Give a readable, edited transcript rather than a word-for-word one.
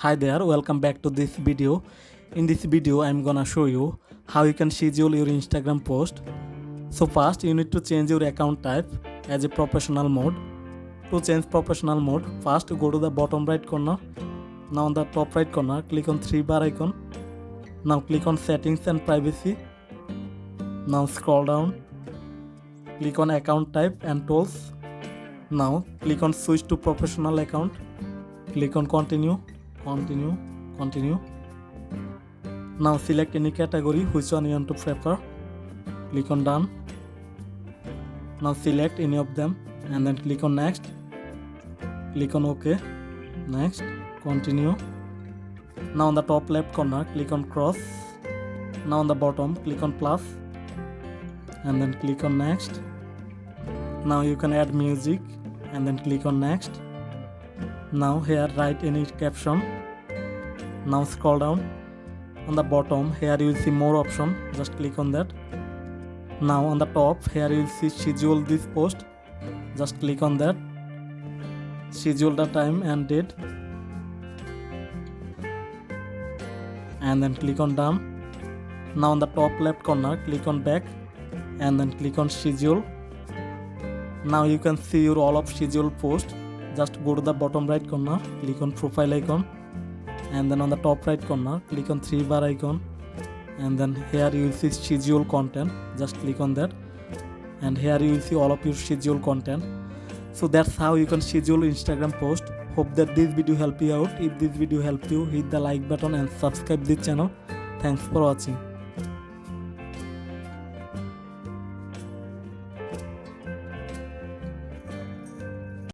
Hi there, welcome back to this video. In this video, I'm gonna show you how you can schedule your Instagram post. So first, you need to change your account type as a professional mode. To change professional mode, first go to the bottom right corner. Now on the top right corner, click on 3-bar icon. Now click on settings and privacy. Now scroll down. Click on account type and tools. Now click on switch to professional account. Click on continue. Now select any category which one you want to prefer. Click on done. Now select any of them and then click on next. Click on OK. Next. Continue. Now on the top left corner, click on cross. Now on the bottom, click on plus and then click on next. Now you can add music and then click on next. Now here write any caption. Now scroll down. On the bottom here you will see more option. Just click on that. Now on the top here you will see schedule this post. Just click on that. Schedule the time and date. And then click on done. Now on the top left corner click on back and then click on schedule. Now you can see your all of scheduled post. Just go to the bottom right corner, click on profile icon and then on the top right corner click on 3-bar icon and then here you will see schedule content. Just click on that and here you will see all of your schedule content. So that's how you can schedule Instagram post. Hope that this video helped you out. If this video helped you, hit the like button and subscribe this channel. Thanks for watching.